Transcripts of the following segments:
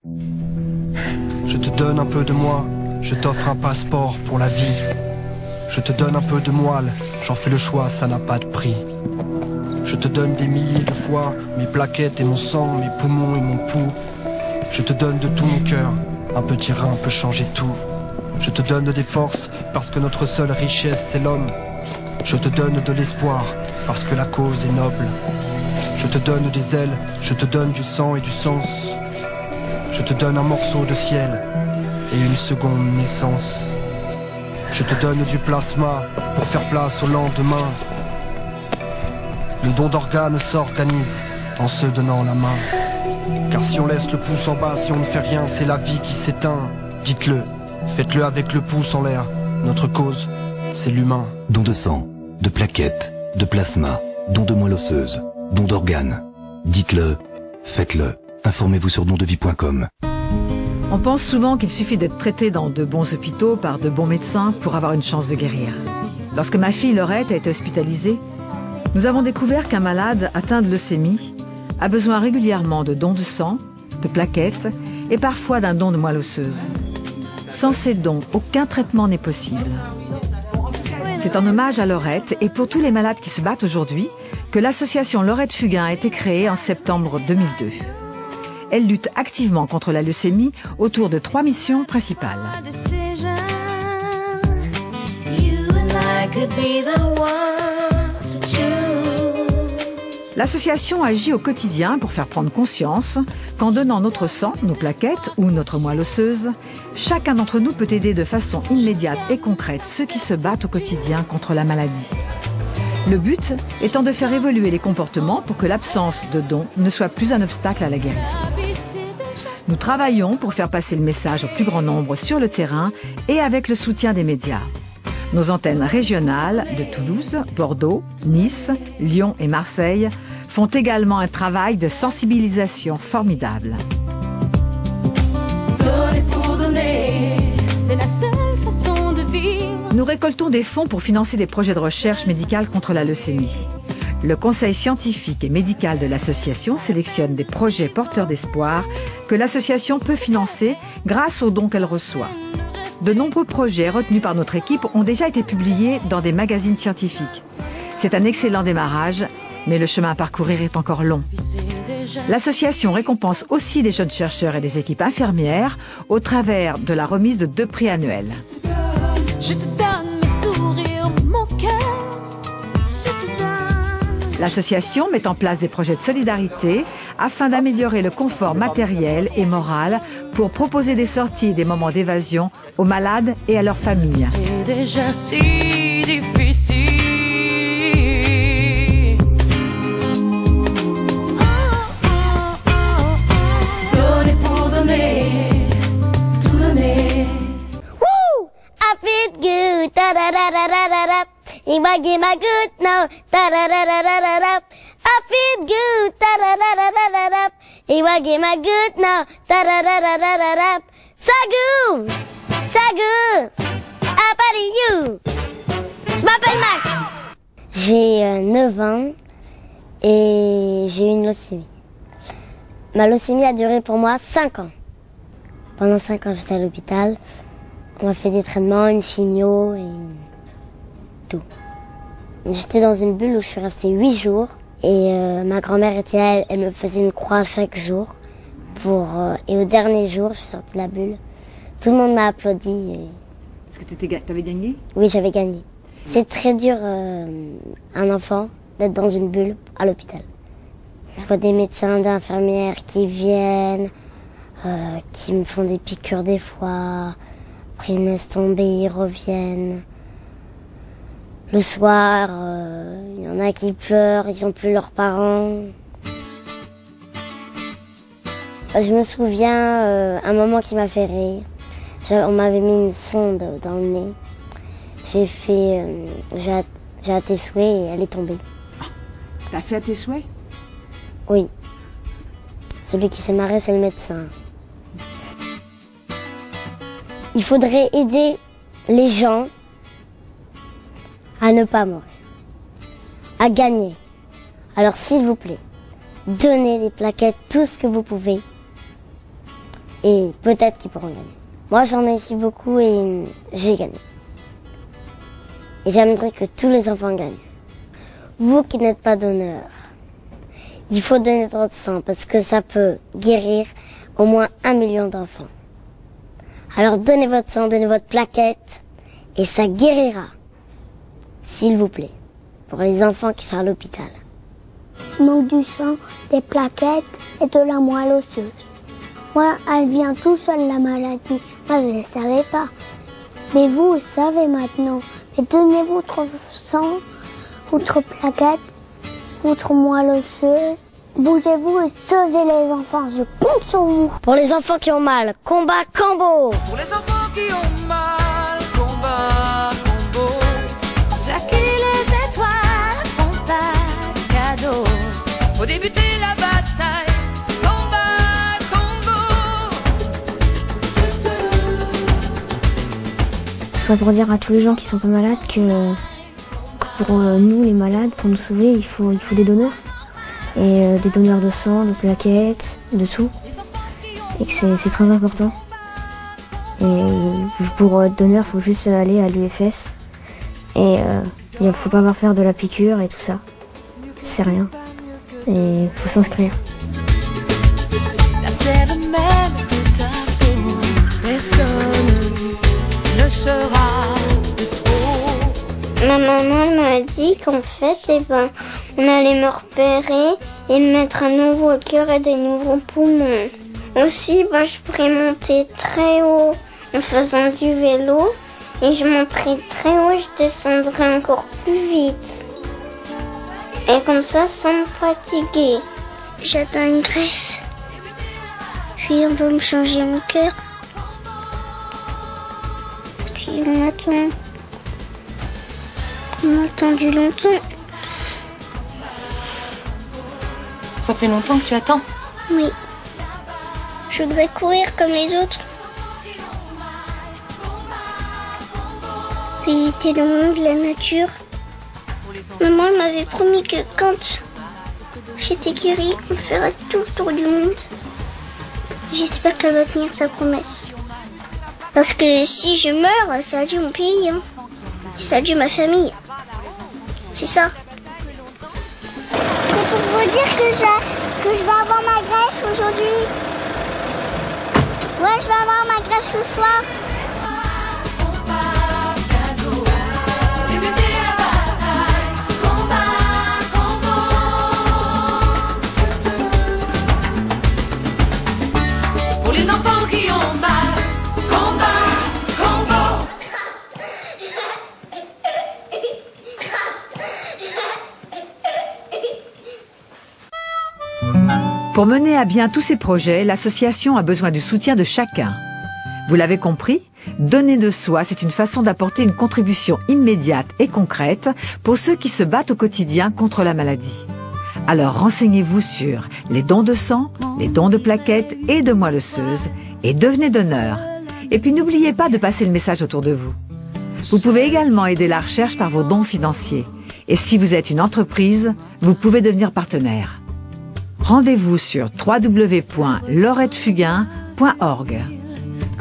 Je te donne un peu de moi, je t'offre un passeport pour la vie. Je te donne un peu de moelle, j'en fais le choix, ça n'a pas de prix. Je te donne des milliers de fois, mes plaquettes et mon sang, mes poumons et mon pouls. Je te donne de tout mon cœur, un petit rein peut changer tout. Je te donne des forces, parce que notre seule richesse c'est l'homme. Je te donne de l'espoir, parce que la cause est noble. Je te donne des ailes, je te donne du sang et du sens. Je te donne un morceau de ciel et une seconde naissance. Je te donne du plasma pour faire place au lendemain. Le don d'organes s'organise en se donnant la main. Car si on laisse le pouce en bas, si on ne fait rien, c'est la vie qui s'éteint. Dites-le, faites-le avec le pouce en l'air. Notre cause, c'est l'humain. Don de sang, de plaquettes, de plasma, don de moelle osseuse, don d'organes. Dites-le, faites-le. Informez-vous sur dondevie.com. On pense souvent qu'il suffit d'être traité dans de bons hôpitaux par de bons médecins pour avoir une chance de guérir. Lorsque ma fille Laurette a été hospitalisée, nous avons découvert qu'un malade atteint de leucémie a besoin régulièrement de dons de sang, de plaquettes et parfois d'un don de moelle osseuse. Sans ces dons, aucun traitement n'est possible. C'est en hommage à Laurette et pour tous les malades qui se battent aujourd'hui que l'association Laurette Fugain a été créée en septembre 2002. Elle lutte activement contre la leucémie autour de 3 missions principales. L'association agit au quotidien pour faire prendre conscience qu'en donnant notre sang, nos plaquettes ou notre moelle osseuse, chacun d'entre nous peut aider de façon immédiate et concrète ceux qui se battent au quotidien contre la maladie. Le but étant de faire évoluer les comportements pour que l'absence de dons ne soit plus un obstacle à la guérison. Nous travaillons pour faire passer le message au plus grand nombre sur le terrain et avec le soutien des médias. Nos antennes régionales de Toulouse, Bordeaux, Nice, Lyon et Marseille font également un travail de sensibilisation formidable. Donner pour donner, c'est la seule façon de vivre. Nous récoltons des fonds pour financer des projets de recherche médicale contre la leucémie. Le conseil scientifique et médical de l'association sélectionne des projets porteurs d'espoir que l'association peut financer grâce aux dons qu'elle reçoit. De nombreux projets retenus par notre équipe ont déjà été publiés dans des magazines scientifiques. C'est un excellent démarrage, mais le chemin à parcourir est encore long. L'association récompense aussi des jeunes chercheurs et des équipes infirmières au travers de la remise de 2 prix annuels. Je te donne mes sourires, mon cœur. L'association met en place des projets de solidarité afin d'améliorer le confort matériel et moral pour proposer des sorties et des moments d'évasion aux malades et à leurs familles. C'est déjà si difficile. Donner pour donner, tout donner. Woo! I feel good, da da da da da da da. Give my good now, da da da da da da da. I feel good, da da da da da da da. Give my good now, da da da da da da da. So good, how about you? Je m'appelle Max. J'ai 9 ans et j'ai eu une leucémie. Ma leucémie a duré pour moi 5 ans. Pendant 5 ans, j'étais à l'hôpital. On m'a fait des traitements, une chimio et tout. J'étais dans une bulle où je suis restée 8 jours. Et ma grand-mère était là, elle me faisait une croix chaque jour. Et au dernier jour, je suis sortie de la bulle. Tout le monde m'a applaudi. Est-ce que tu avais gagné? Oui, j'avais gagné. C'est très dur, un enfant, d'être dans une bulle à l'hôpital. Je vois des médecins, des infirmières qui viennent, qui me font des piqûres des fois. Après, ils me laissent tomber, ils reviennent. Le soir, il y en a qui pleurent, ils n'ont plus leurs parents. Je me souviens un moment qui m'a fait rire. On m'avait mis une sonde dans le nez. J'ai hâté souhait et elle est tombée. T'as fait à tes souhaits? Oui. Celui qui s'est marré, c'est le médecin. Il faudrait aider les gens à ne pas mourir, à gagner. Alors s'il vous plaît, donnez les plaquettes, tout ce que vous pouvez. et peut-être qu'ils pourront gagner. Moi, j'en ai ici beaucoup et j'ai gagné. Et j'aimerais que tous les enfants gagnent. Vous qui n'êtes pas donneur, il faut donner votre sang parce que ça peut guérir au moins 1 million d'enfants. Alors donnez votre sang, donnez votre plaquette et ça guérira, s'il vous plaît, pour les enfants qui sont à l'hôpital. Il manque du sang, des plaquettes et de la moelle osseuse. Moi, elle vient tout seule la maladie. Moi, je ne le savais pas. Mais vous savez maintenant. Et donnez votre sang, votre plaquette, votre moelle osseuse. Bougez-vous et sauvez les enfants. Je compte sur vous. Pour les enfants qui ont mal, combat Cambo. Pour les enfants qui ont mal, combat Cambo. Ceux à qui les étoiles font pas de cadeaux. Faut débuter la bataille, combat Cambo. Ce serait pour dire à tous les gens qui sont pas malades que pour nous les malades, pour nous sauver, il faut des donneurs. Et des donneurs de sang, de plaquettes, de tout. Et que c'est très important. Et pour être donneur, il faut juste aller à l'UFS. Et il ne faut pas avoir faire de la piqûre et tout ça. C'est rien. Et il faut s'inscrire. La sève même que ta peau, personne ne sera de trop. Ma maman m'a dit qu'en fait, on allait me repérer et me mettre un nouveau cœur et des nouveaux poumons. Aussi, je pourrais monter très haut en faisant du vélo. Et je monterai très haut, je descendrai encore plus vite. Et comme ça, sans me fatiguer. J'attends une greffe. Puis on va me changer mon cœur. Puis on attend. On a attendu longtemps. Ça fait longtemps que tu attends? Oui. Je voudrais courir comme les autres. Visiter le monde, la nature. Maman m'avait promis que quand j'étais guérie, on ferait tout le tour du monde. J'espère qu'elle va tenir sa promesse. Parce que si je meurs, ça a dû mon pays. Ça a dû ma famille. C'est ça. C'est pour vous dire que je vais avoir ma greffe aujourd'hui. Ouais, je vais avoir ma greffe ce soir. Pour les enfants qui ont mal, combat Cambo. Pour mener à bien tous ces projets, l'association a besoin du soutien de chacun. Vous l'avez compris, donner de soi, c'est une façon d'apporter une contribution immédiate et concrète pour ceux qui se battent au quotidien contre la maladie. Alors renseignez-vous sur les dons de sang, les dons de plaquettes et de moelle osseuse et devenez donneur. Et puis n'oubliez pas de passer le message autour de vous. Vous pouvez également aider la recherche par vos dons financiers. Et si vous êtes une entreprise, vous pouvez devenir partenaire. Rendez-vous sur www.laurettefugain.org.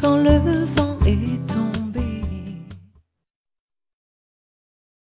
Quand le vent est